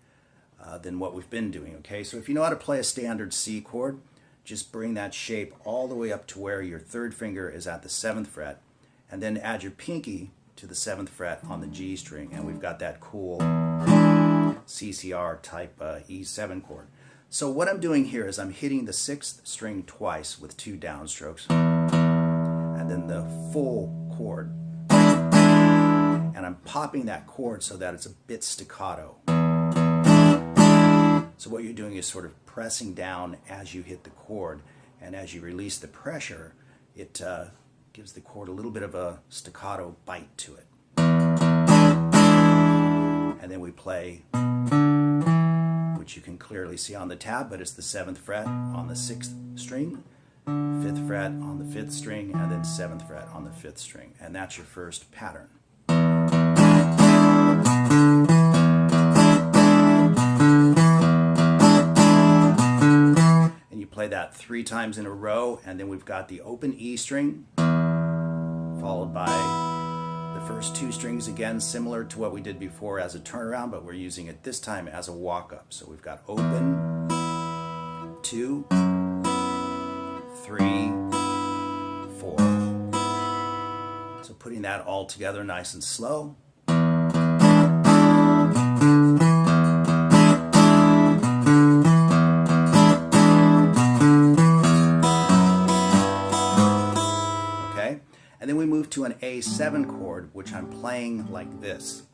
than what we've been doing, okay? So if you know how to play a standard C chord, just bring that shape all the way up to where your 3rd finger is at the 7th fret, and then add your pinky to the 7th fret on the G string, and we've got that cool CCR type E7 chord. So what I'm doing here is I'm hitting the 6th string twice with 2 downstrokes, and then the full chord. And I'm popping that chord so that it's a bit staccato. So what you're doing is sort of pressing down as you hit the chord, and as you release the pressure, it gives the chord a little bit of a staccato bite to it. And then we play, which you can clearly see on the tab, but it's the 7th fret on the 6th string, 5th fret on the 5th string, and then 7th fret on the 5th string. And that's your first pattern. 3 times in a row, and then we've got the open E string, followed by the first 2 strings, again similar to what we did before as a turnaround, but we're using it this time as a walk-up. So we've got open, 2, 3, 4. So putting that all together nice and slow. And then we move to an A7 chord, which I'm playing like this.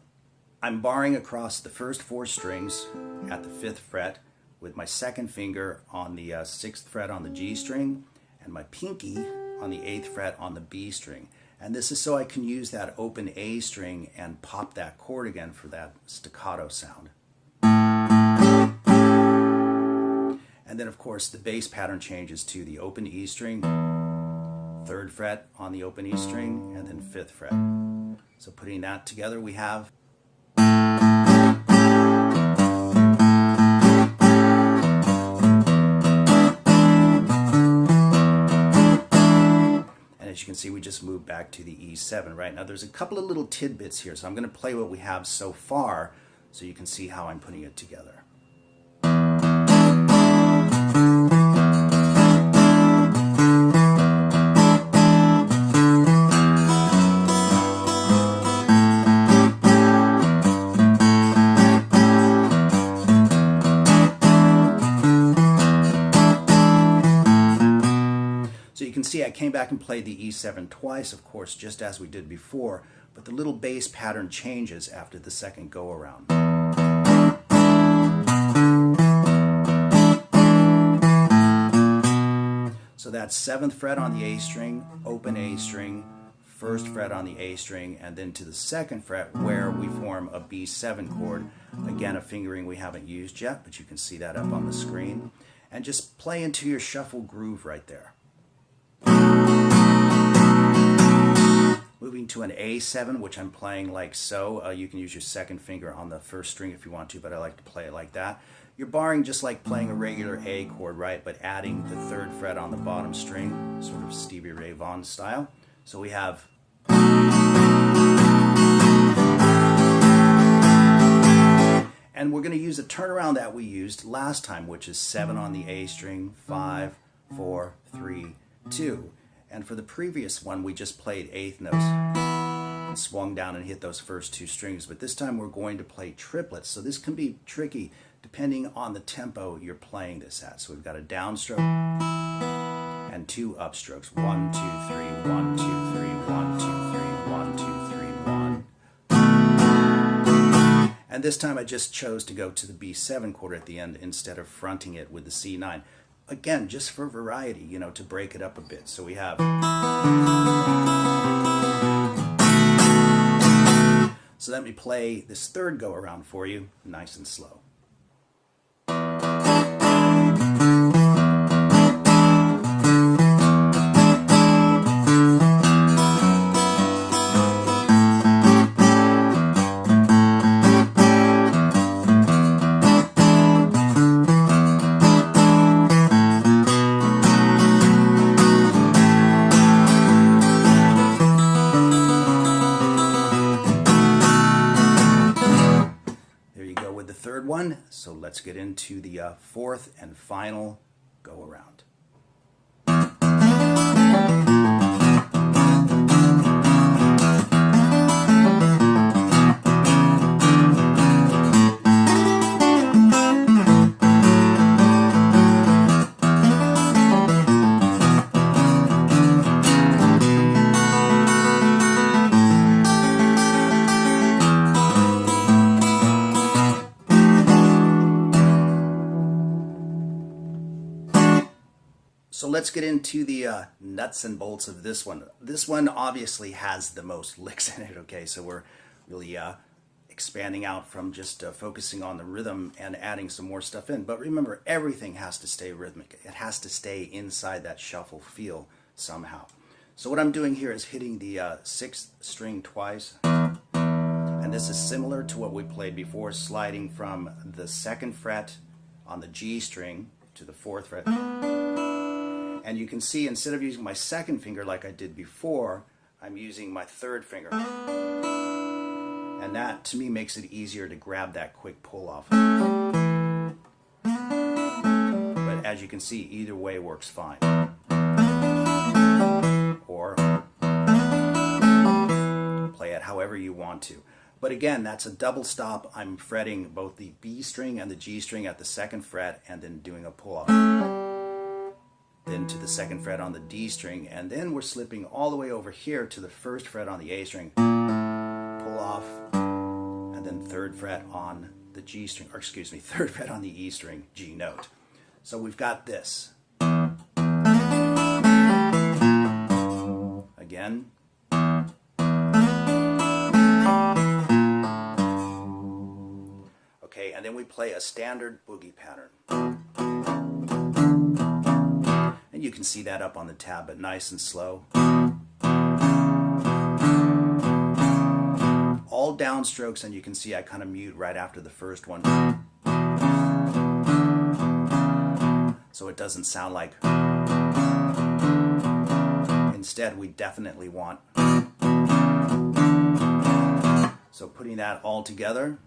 I'm barring across the first 4 strings at the 5th fret with my second finger on the 6th fret on the G string and my pinky on the 8th fret on the B string. And this is so I can use that open A string and pop that chord again for that staccato sound. And then of course the bass pattern changes to the open E string, 3rd fret on the open E string, and then 5th fret. So putting that together, we have. And as you can see, we just moved back to the E7. Right now, there's a couple of little tidbits here, so I'm going to play what we have so far so you can see how I'm putting it together. So you can see I came back and played the E7 twice, of course, just as we did before, but the little bass pattern changes after the second go-around. So that's 7th fret on the A string, open A string, 1st fret on the A string, and then to the 2nd fret where we form a B7 chord. Again, a fingering we haven't used yet, but you can see that up on the screen. And just play into your shuffle groove right there. Moving to an A7, which I'm playing like so. You can use your second finger on the first string if you want to, but I like to play it like that. You're barring just like playing a regular A chord, right? But adding the 3rd fret on the bottom string, sort of Stevie Ray Vaughan style. So we have. And we're going to use a turnaround that we used last time, which is 7 on the A string, 5, 4, 3, 2. And for the previous one, we just played 8th notes and swung down and hit those first 2 strings. But this time we're going to play triplets. So this can be tricky depending on the tempo you're playing this at. So we've got a downstroke and 2 upstrokes. 1, 2, 3, 1, 2, 3, 1, 2, 3, 1, 2, 3, 1. And this time I just chose to go to the B7 chord at the end instead of fronting it with the C9. Again, just for variety, you know, to break it up a bit. So we have. So let me play this 3rd go around for you, nice and slow. One. So let's get into the 4th and final go around. So let's get into the nuts and bolts of this one. This one obviously has the most licks in it, okay? So we're really expanding out from just focusing on the rhythm and adding some more stuff in. But remember, everything has to stay rhythmic. It has to stay inside that shuffle feel somehow. So what I'm doing here is hitting the 6th string twice. And this is similar to what we played before, sliding from the 2nd fret on the G string to the 4th fret. And you can see instead of using my second finger like I did before, I'm using my third finger. And that to me makes it easier to grab that quick pull off. But as you can see, either way works fine. Or play it however you want to. But again, that's a double stop. I'm fretting both the B string and the G string at the second fret and then doing a pull off. Then to the second fret on the D string, and then we're slipping all the way over here to the first fret on the A string, pull off, and then third fret on the G string, or excuse me, third fret on the E string, G note. So we've got this. Again. Okay, and then we play a standard boogie pattern. And you can see that up on the tab, but nice and slow. All downstrokes, and you can see I kind of mute right after the first one. So it doesn't sound like. Instead, we definitely want. So putting that all together.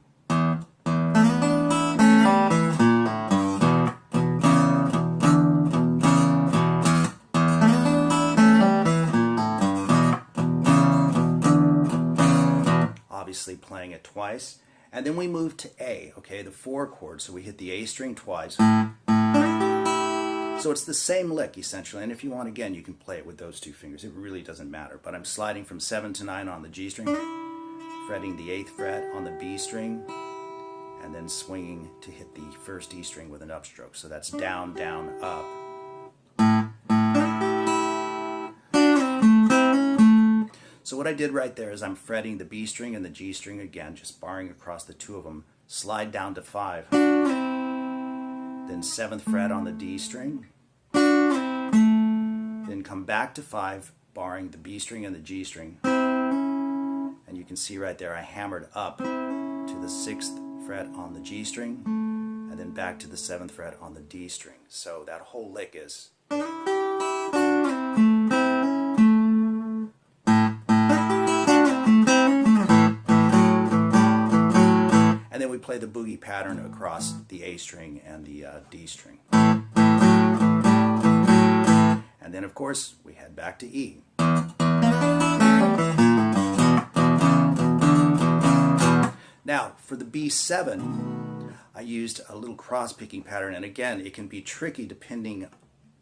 Obviously playing it twice. And then we move to A, okay, the 4 chord. So we hit the A string twice. So it's the same lick essentially, and if you want, again, you can play it with those 2 fingers. It really doesn't matter, but I'm sliding from 7 to 9 on the G string, fretting the 8th fret on the B string, and then swinging to hit the first E string with an upstroke. So that's down, down, up. So what I did right there is I'm fretting the B string and the G string again, just barring across the 2 of them, slide down to 5, then 7th fret on the D string, then come back to 5, barring the B string and the G string. And you can see right there I hammered up to the 6th fret on the G string, and then back to the 7th fret on the D string. So that whole lick is. And then we play the boogie pattern across the A string and the D string. And then, of course, we head back to E. Now, for the B7, I used a little cross-picking pattern. And again, it can be tricky depending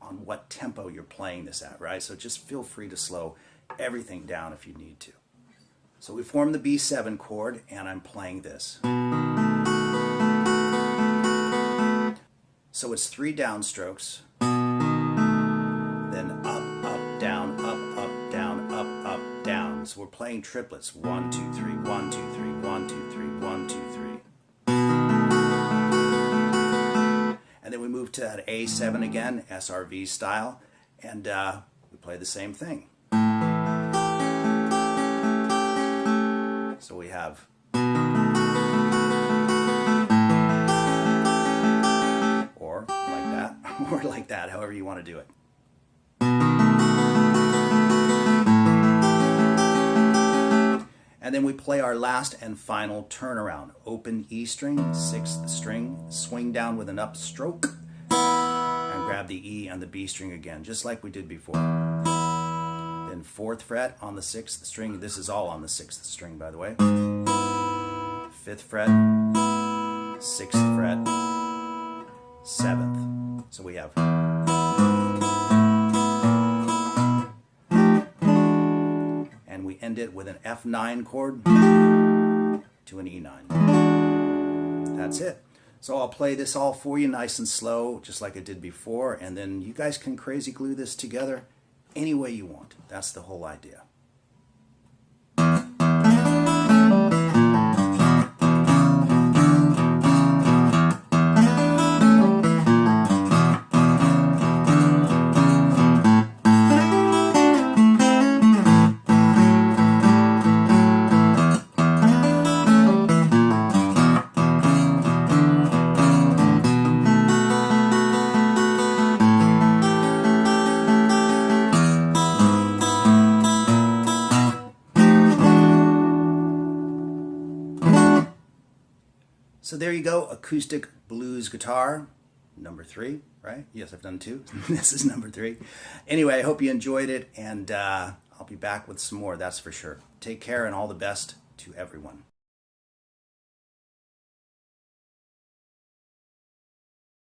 on what tempo you're playing this at, right? So just feel free to slow everything down if you need to. So we form the B7 chord, and I'm playing this. So it's 3 downstrokes, then up, up, down, up, down. So we're playing triplets. 1, 2, 3, 1, 2, 3, 1, 2, 3, 1, 2, 3. And then we move to that A7 again, SRV style, and we play the same thing. So we have or like that, or like that, however you want to do it. And then we play our last and final turnaround. Open E string, 6th string, swing down with an upstroke, and grab the E and the B string again, just like we did before. Then 4th fret on the 6th string. This is all on the 6th string, by the way. 5th fret, 6th fret, 7th. So we have. And we end it with an F9 chord to an E9. That's it. So I'll play this all for you nice and slow, just like I did before, and then you guys can crazy glue this together any way you want. That's the whole idea. So there you go, acoustic blues guitar, number 3, right? Yes, I've done 2. This is number 3. Anyway, I hope you enjoyed it, and I'll be back with some more, that's for sure. Take care and all the best to everyone.